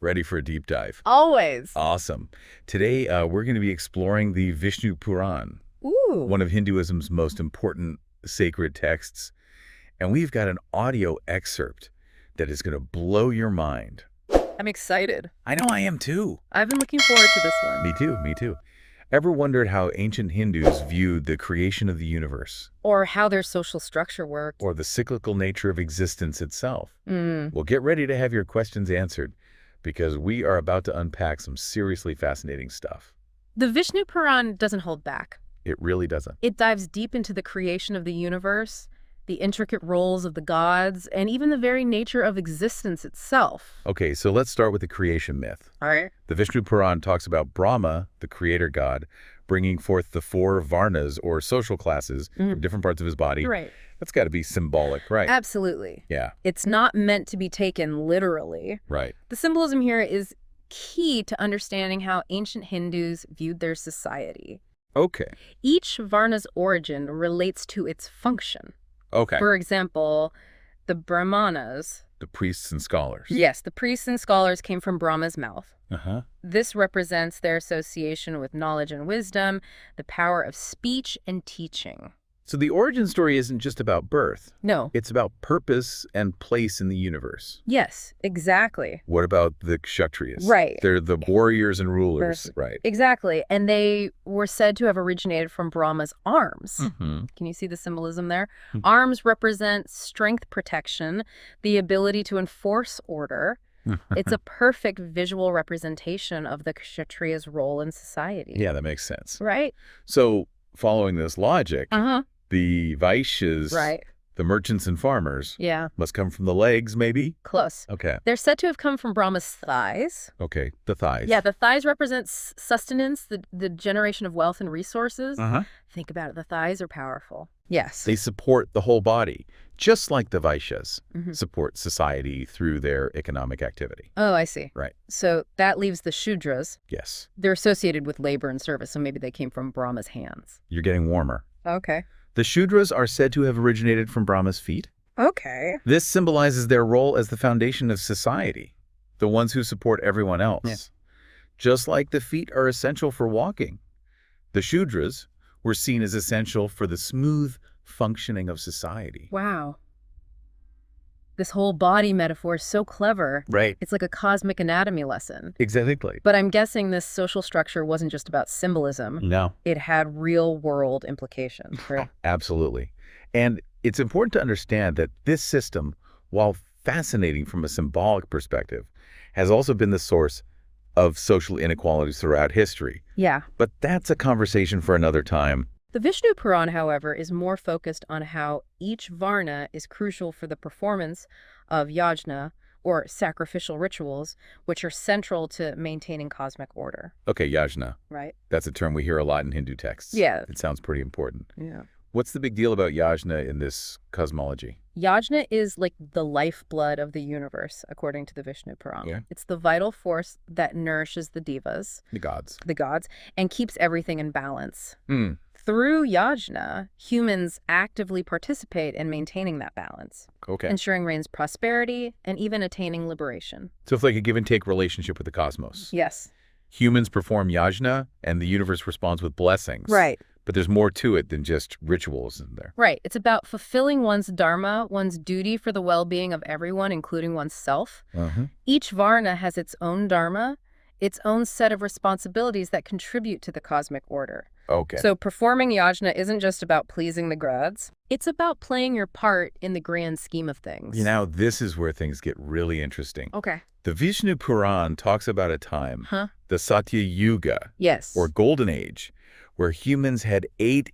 Ready for a deep dive? Always. Awesome. Today, we're going to be exploring the Vishnu Puran, Ooh. one of Hinduism's most important sacred texts. And we've got an audio excerpt that is going to blow your mind. I'm excited. I know I am too. I've been looking forward to this one. Me too, me too. Ever wondered how ancient Hindus viewed the creation of the universe? Or how their social structure worked. Or the cyclical nature of existence itself? Mm. Well, get ready to have your questions answered, because we are about to unpack some seriously fascinating stuff. The Vishnu Puran doesn't hold back. It really doesn't. It dives deep into the creation of the universe, the intricate roles of the gods, and even the very nature of existence itself. Okay, so let's start with the creation myth. All right. The Vishnu Puran talks about Brahma, the creator god, bringing forth the four Varnas, or social classes, from different parts of his body. Right. That's got to be symbolic, right? Absolutely. Yeah. It's not meant to be taken literally. Right. The symbolism here is key to understanding how ancient Hindus viewed their society. Okay. Each Varna's origin relates to its function. Okay. For example, the Brahmanas. The priests and scholars. Yes, the priests and scholars came from Brahma's mouth. Uh-huh. This represents their association with knowledge and wisdom, the power of speech and teaching. So the origin story isn't just about birth. No. It's about purpose and place in the universe. Yes, exactly. What about the Kshatriyas? Right. They're the warriors and rulers, right? Exactly. And they were said to have originated from Brahma's arms. Mm-hmm. Can you see the symbolism there? Arms represent strength protection, the ability to enforce order. It's a perfect visual representation of the Kshatriya's role in society. Yeah, that makes sense. Right? So following this logic, Uh-huh. the Vaishyas, Right. the merchants and farmers, Yeah. must come from the legs, maybe? Close. Okay. They're said to have come from Brahma's thighs. Okay, the thighs. Yeah, the thighs represent sustenance, the generation of wealth and resources. Uh-huh. Think about it. The thighs are powerful. Yes. They support the whole body, just like the Vaishyas Mhm. support society through their economic activity. Oh, I see. Right. So that leaves the Shudras. Yes. They're associated with labor and service, so maybe they came from Brahma's hands. You're getting warmer. Okay. The Shudras are said to have originated from Brahma's feet. Okay. This symbolizes their role as the foundation of society, the ones who support everyone else. Yeah. Just like the feet are essential for walking, the Shudras were seen as essential for the smooth functioning of society. Wow. This whole body metaphor is so clever. Right. It's like a cosmic anatomy lesson. Exactly. But I'm guessing this social structure wasn't just about symbolism. No. It had real-world implications. Right? Absolutely. And it's important to understand that this system, while fascinating from a symbolic perspective, has also been the source of social inequalities throughout history. Yeah. But that's a conversation for another time. The Vishnu Puran, however, is more focused on how each Varna is crucial for the performance of yajna, or sacrificial rituals, which are central to maintaining cosmic order. Okay, yajna. Right? That's a term we hear a lot in Hindu texts. Yeah. It sounds pretty important. Yeah. What's the big deal about yajna in this cosmology? Yajna is like the lifeblood of the universe, according to the Vishnu Purana. Yeah. It's the vital force that nourishes the devas, The gods. the gods, and keeps everything in balance. Hmm. Through yajna, humans actively participate in maintaining that balance, Okay. ensuring rain's prosperity and even attaining liberation. So it's like a give and take relationship with the cosmos. Yes. Humans perform yajna and the universe responds with blessings. Right. But there's more to it than just rituals in there. Right. It's about fulfilling one's dharma, one's duty for the well-being of everyone, including oneself. Uh-huh. Each varna has its own dharma, its own set of responsibilities that contribute to the cosmic order. Okay. So performing yajna isn't just about pleasing the gods. It's about playing your part in the grand scheme of things. You know, this is where things get really interesting. Okay. The Vishnu Puran talks about a time, the Satya Yuga, Yes. or Golden Age, where humans had 8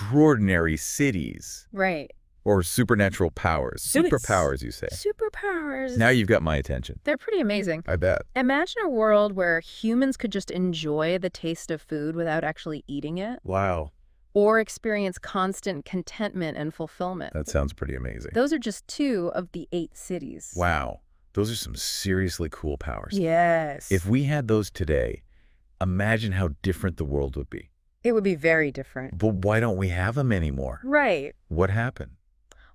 extraordinary cities, Right. or supernatural powers. Superpowers, you say. Superpowers. Now you've got my attention. They're pretty amazing. I bet. Imagine a world where humans could just enjoy the taste of food without actually eating it, Wow. or experience constant contentment and fulfillment. That sounds pretty amazing. Those are just 2 of the 8 cities. Wow. Those are some seriously cool powers. Yes. If we had those today, imagine how different the world would be. It would be very different. But why don't we have them anymore? Right. What happened?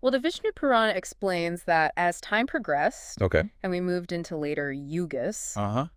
Well, the Vishnu Purana explains that as time progressed Okay. and we moved into later yugas, Uh-huh.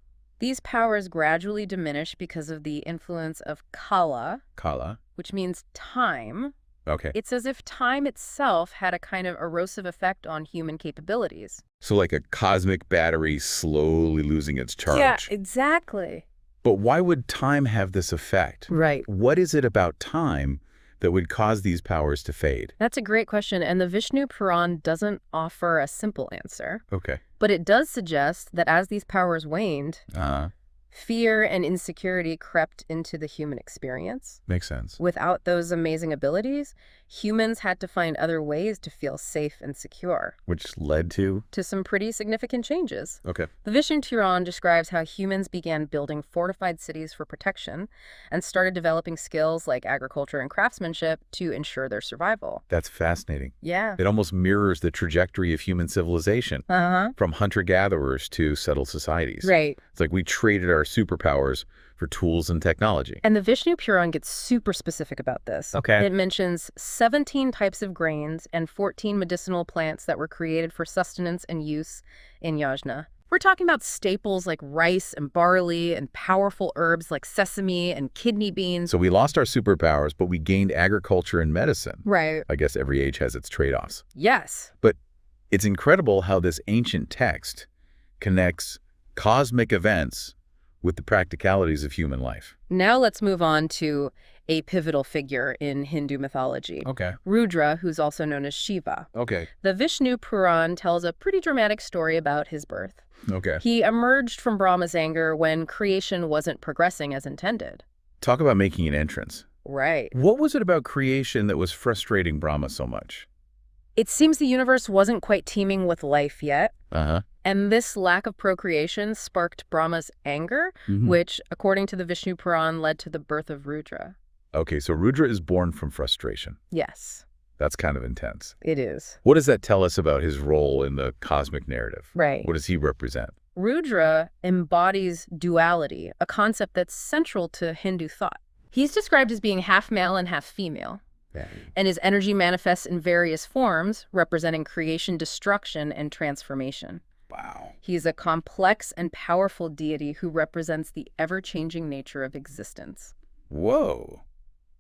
these powers gradually diminished because of the influence of kala, Kala. which means time. Okay. It's as if time itself had a kind of erosive effect on human capabilities. So like a cosmic battery slowly losing its charge. Yeah, exactly. But why would time have this effect? Right. What is it about time that would cause these powers to fade? That's a great question, and the Vishnu Puran doesn't offer a simple answer. Okay. But it does suggest that as these powers waned, Uh-huh. fear and insecurity crept into the human experience. Makes sense. Without those amazing abilities, humans had to find other ways to feel safe and secure, Which led to? to some pretty significant changes. Okay. The Vishnu Puran describes how humans began building fortified cities for protection and started developing skills like agriculture and craftsmanship to ensure their survival. That's fascinating. Yeah. It almost mirrors the trajectory of human civilization, Uh-huh. from hunter-gatherers to settled societies. Right. It's like we traded our superpowers for tools and technology. And the Vishnu Puran gets super specific about this. Okay. It mentions 17 types of grains and 14 medicinal plants that were created for sustenance and use in yajna. We're talking about staples like rice and barley and powerful herbs like sesame and kidney beans. So we lost our superpowers, but we gained agriculture and medicine. Right. I guess every age has its trade-offs. Yes. But it's incredible how this ancient text connects cosmic events with the practicalities of human life. Now let's move on to a pivotal figure in Hindu mythology. Okay. Rudra, who's also known as Shiva. Okay. The Vishnu Puran tells a pretty dramatic story about his birth. Okay. He emerged from Brahma's anger when creation wasn't progressing as intended. Talk about making an entrance. Right. What was it about creation that was frustrating Brahma so much? It seems the universe wasn't quite teeming with life yet, Uh-huh. and this lack of procreation sparked Brahma's anger, Mhm. which, according to the Vishnu Puran, led to the birth of Rudra. Okay, so Rudra is born from frustration. Yes, That's kind of intense. it is. What does that tell us about his role in the cosmic narrative? Right. What does he represent? Rudra embodies duality, a concept that's central to Hindu thought. He's described as being half male and half female, and his energy manifests in various forms, representing creation, destruction, and transformation. Wow. He's a complex and powerful deity who represents the ever-changing nature of existence. Whoa.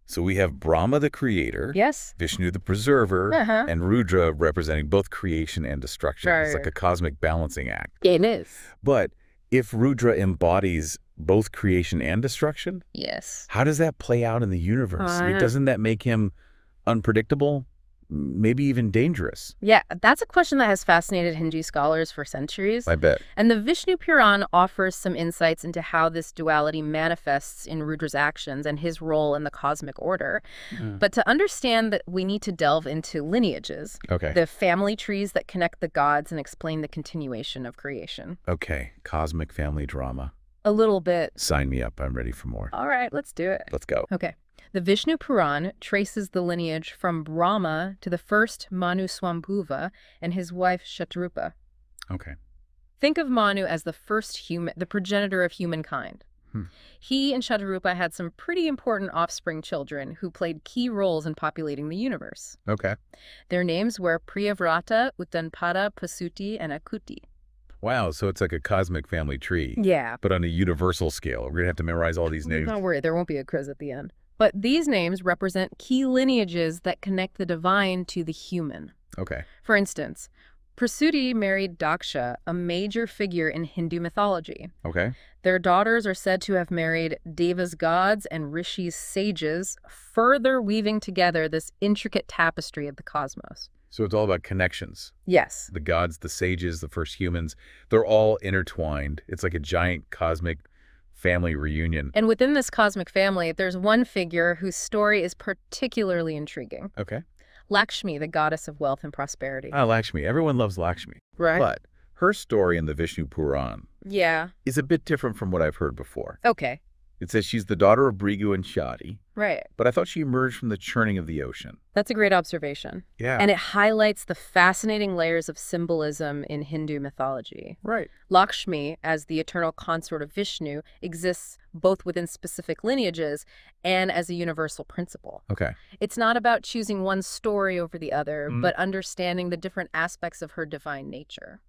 So we have Brahma the creator, Yes. Vishnu the preserver, Uh-huh. and Rudra representing both creation and destruction. It's like Right. a cosmic balancing act. It is. But if Rudra embodies both creation and destruction, Yes. how does that play out in the universe? I mean, doesn't that make him unpredictable, maybe even dangerous? Yeah, that's a question that has fascinated Hindu scholars for centuries. I bet. And the Vishnu Puran offers some insights into how this duality manifests in Rudra's actions and his role in the cosmic order. But to understand that, we need to delve into lineages, Okay. the family trees that connect the gods and explain the continuation of creation. Okay. Cosmic family drama. A little bit. Sign me up. I'm ready for more. All right, let's do it. Let's go. Okay. The Vishnu Puran traces the lineage from Brahma to the first Manu Swambhuva and his wife Shatrupa. Okay. Think of Manu as the first human, the progenitor of humankind. He and Shatrupa had some pretty important offspring children who played key roles in populating the universe. Okay. Their names were Priyavrata, Uttanpada, Pasuti, and Akuti. Wow. So it's like a cosmic family tree, Yeah. but on a universal scale. We're going to have to memorize all these names. Don't worry, there won't be a quiz at the end. But these names represent key lineages that connect the divine to the human. Okay. For instance, Prasuti married Daksha, a major figure in Hindu mythology. Okay. Their daughters are said to have married Devas gods and Rishis sages, further weaving together this intricate tapestry of the cosmos. So it's all about connections. Yes. The gods, the sages, the first humans, they're all intertwined. It's like a giant cosmic family reunion. And within this cosmic family, there's one figure whose story is particularly intriguing. Okay. Lakshmi, the goddess of wealth and prosperity. Ah, Lakshmi. Everyone loves Lakshmi. Right. But her story in the Vishnu Puran Yeah. is a bit different from what I've heard before. Okay. It says she's the daughter of Brigu and Shadi, Right. but I thought she emerged from the churning of the ocean. That's a great observation. Yeah. And it highlights the fascinating layers of symbolism in Hindu mythology. Right. Lakshmi, as the eternal consort of Vishnu, exists both within specific lineages and as a universal principle. Okay. It's not about choosing one story over the other, Mhm. but understanding the different aspects of her divine nature.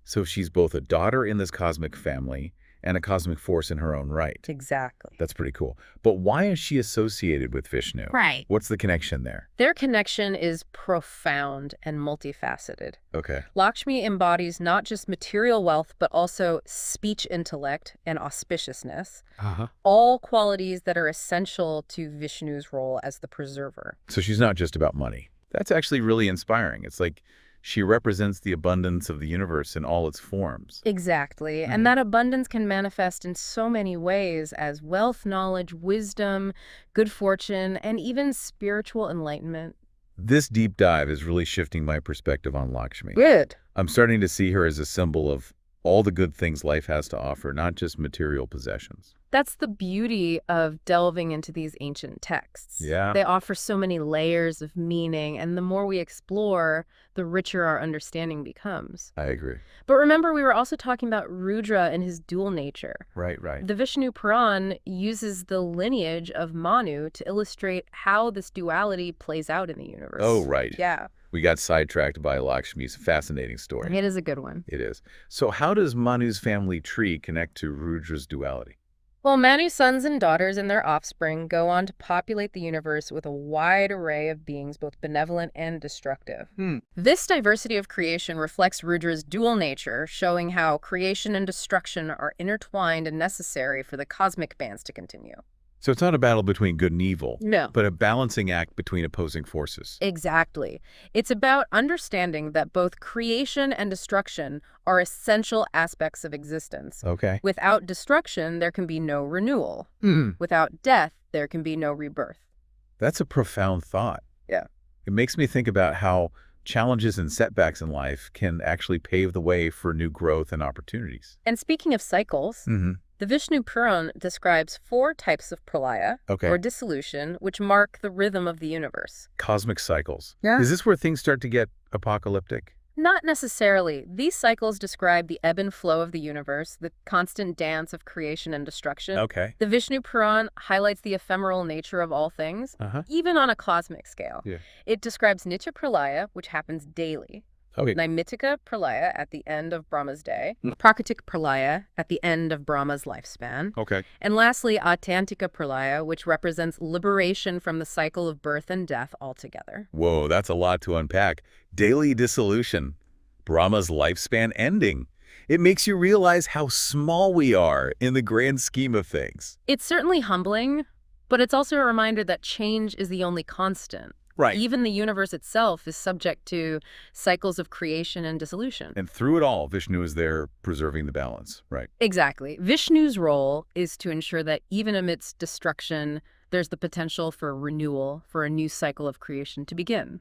So she's both a daughter in this cosmic family and a cosmic force in her own right. Exactly. That's pretty cool. But why is she associated with Vishnu? Right. What's the connection there? Their connection is profound and multifaceted. Okay. Lakshmi embodies not just material wealth, but also speech intellect and auspiciousness, Uh-huh. all qualities that are essential to Vishnu's role as the preserver. So she's not just about money. That's actually really inspiring. It's like she represents the abundance of the universe in all its forms. Exactly. Mhm. And that abundance can manifest in so many ways as wealth, knowledge, wisdom, good fortune, and even spiritual enlightenment. This deep dive is really shifting my perspective on Lakshmi. Good. I'm starting to see her as a symbol of all the good things life has to offer, not just material possessions. That's the beauty of delving into these ancient texts. Yeah. They offer so many layers of meaning, and the more we explore, the richer our understanding becomes. I agree. But remember, we were also talking about Rudra and his dual nature. Right, right. The Vishnu Puran uses the lineage of Manu to illustrate how this duality plays out in the universe. Oh, right. Yeah, We got sidetracked by Lakshmi's fascinating story. it is a good one. It is. So how does Manu's family tree connect to Rudra's duality? Well, Manu's sons and daughters and their offspring go on to populate the universe with a wide array of beings, both benevolent and destructive. This diversity of creation reflects Rudra's dual nature, showing how creation and destruction are intertwined and necessary for the cosmic bands to continue. So it's not a battle between good and evil, No. but a balancing act between opposing forces. Exactly. It's about understanding that both creation and destruction are essential aspects of existence. Okay. Without destruction, there can be no renewal. Without death, there can be no rebirth. That's a profound thought. Yeah. It makes me think about how challenges and setbacks in life can actually pave the way for new growth and opportunities. And speaking of cycles, the Vishnu Puran describes 4 types of pralaya, Okay. or dissolution, which mark the rhythm of the universe. Cosmic cycles. Yeah. Is this where things start to get apocalyptic? Not necessarily. These cycles describe the ebb and flow of the universe, the constant dance of creation and destruction. Okay. The Vishnu Puran highlights the ephemeral nature of all things, Uh-huh. even on a cosmic scale. Yeah. It describes Nitya Pralaya, which happens daily, Okay. Naimittika Pralaya at the end of Brahma's day, Prakritik Pralaya at the end of Brahma's lifespan, Okay. and lastly, Atyantika Pralaya, which represents liberation from the cycle of birth and death altogether. Whoa, that's a lot to unpack. Daily dissolution. Brahma's lifespan ending. It makes you realize how small we are in the grand scheme of things. It's certainly humbling, but it's also a reminder that change is the only constant. Right. Even the universe itself is subject to cycles of creation and dissolution. And through it all, Vishnu is there preserving the balance. Right. Exactly. Vishnu's role is to ensure that even amidst destruction, there's the potential for renewal, for a new cycle of creation to begin.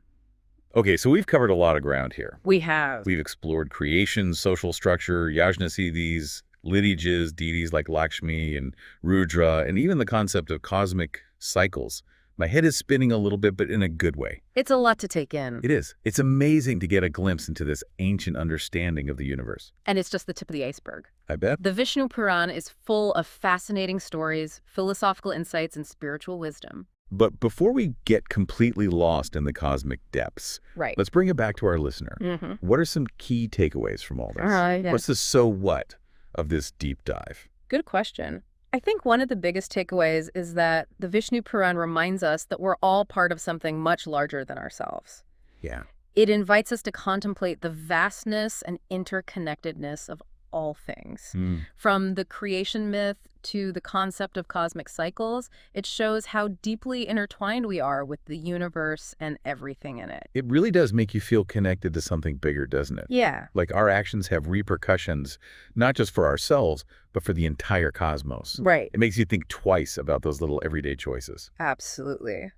Okay, so we've covered a lot of ground here. We have. We've explored creation, social structure, yajna-siddhis, lineages, deities like Lakshmi and Rudra, and even the concept of cosmic cycles. My head is spinning a little bit, but in a good way. It's a lot to take in. It is. It's amazing to get a glimpse into this ancient understanding of the universe. And it's just the tip of the iceberg. I bet. The Vishnu Puran is full of fascinating stories, philosophical insights, and spiritual wisdom. But before we get completely lost in the cosmic depths, Right. let's bring it back to our listener. Mm-hmm. What are some key takeaways from all this? All right. What's the so what of this deep dive? Good question. I think one of the biggest takeaways is that the Vishnu Puran reminds us that we're all part of something much larger than ourselves. Yeah. It invites us to contemplate the vastness and interconnectedness of all things. From the creation myth to the concept of cosmic cycles, it shows how deeply intertwined we are with the universe and everything in it. It really does make you feel connected to something bigger, doesn't it? Yeah. Like our actions have repercussions, not just for ourselves, but for the entire cosmos. Right. It makes you think twice about those little everyday choices. Absolutely.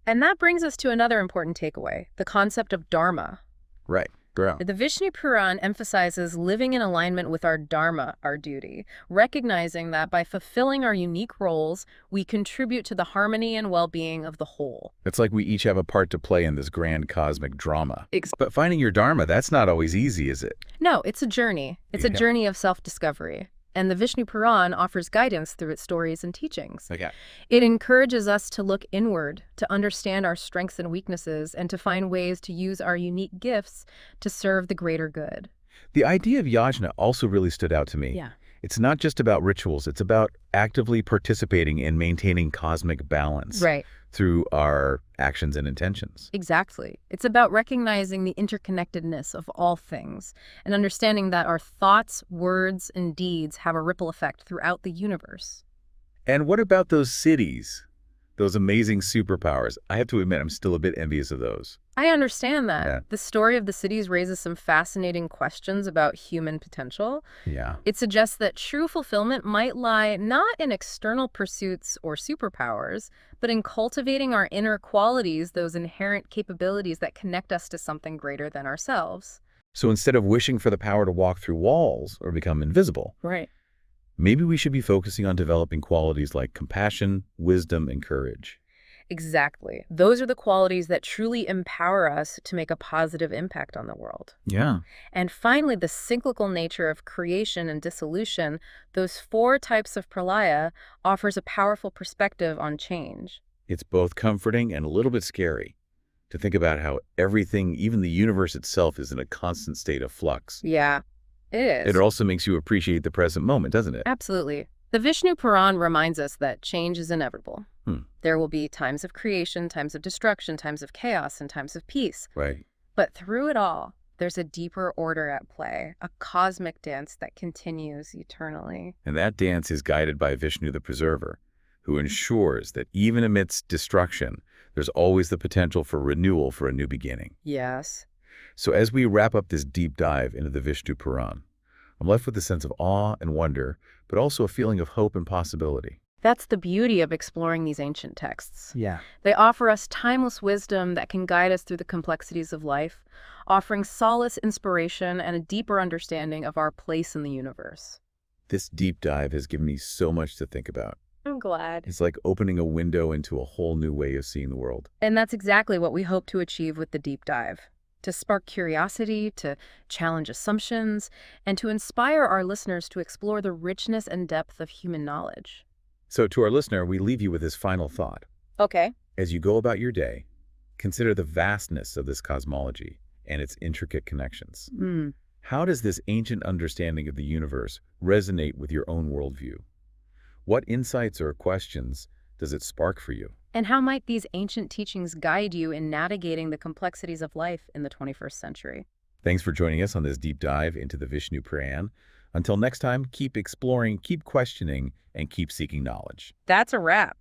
And that brings us to another important takeaway, the concept of dharma. Right. Bro. The Vishnu Puran emphasizes living in alignment with our dharma, our duty, recognizing that by fulfilling our unique roles, we contribute to the harmony and well-being of the whole. It's like we each have a part to play in this grand cosmic drama. But finding your dharma, that's not always easy, is it? No, it's a journey. It's a Yeah. journey of self-discovery. And the Vishnu Puran offers guidance through its stories and teachings. Okay. It encourages us to look inward, to understand our strengths and weaknesses, and to find ways to use our unique gifts to serve the greater good. The idea of yajna also really stood out to me. Yeah. It's not just about rituals, it's about actively participating in maintaining cosmic balance Right. through our actions and intentions. Exactly. It's about recognizing the interconnectedness of all things and understanding that our thoughts, words, and deeds have a ripple effect throughout the universe. And what about those cities? Those amazing superpowers? I have to admit, I'm still a bit envious of those. I understand that. Yeah. The story of the cities raises some fascinating questions about human potential. Yeah. It suggests that true fulfillment might lie not in external pursuits or superpowers, but in cultivating our inner qualities, those inherent capabilities that connect us to something greater than ourselves. So instead of wishing for the power to walk through walls or become invisible, Right. maybe we should be focusing on developing qualities like compassion, wisdom, and courage. Exactly. Those are the qualities that truly empower us to make a positive impact on the world. Yeah. And finally, the cyclical nature of creation and dissolution, those four types of pralaya, offers a powerful perspective on change. It's both comforting and a little bit scary to think about how everything, even the universe itself, is in a constant state of flux. Yeah, it is. It also makes you appreciate the present moment, doesn't it? Absolutely. The Vishnu Puran reminds us that change is inevitable. Hmm. There will be times of creation, times of destruction, times of chaos, and times of peace. Right. But through it all, there's a deeper order at play, a cosmic dance that continues eternally. And that dance is guided by Vishnu the Preserver, who ensures that even amidst destruction, there's always the potential for renewal, for a new beginning. Yes. So as we wrap up this deep dive into the Vishnu Puran, I'm left with a sense of awe and wonder, but also a feeling of hope and possibility. That's the beauty of exploring these ancient texts. Yeah. They offer us timeless wisdom that can guide us through the complexities of life, offering solace, inspiration, and a deeper understanding of our place in the universe. This deep dive has given me so much to think about. I'm glad. It's like opening a window into a whole new way of seeing the world. And that's exactly what we hope to achieve with the deep dive. To spark curiosity, to challenge assumptions, and to inspire our listeners to explore the richness and depth of human knowledge. So to our listener, we leave you with this final thought. Okay. As you go about your day, consider the vastness of this cosmology and its intricate connections. How does this ancient understanding of the universe resonate with your own worldview? What insights or questions does it spark for you? And how might these ancient teachings guide you in navigating the complexities of life in the 21st century? Thanks for joining us on this deep dive into the Vishnu Puran. Until next time, keep exploring, keep questioning, and keep seeking knowledge. That's a wrap.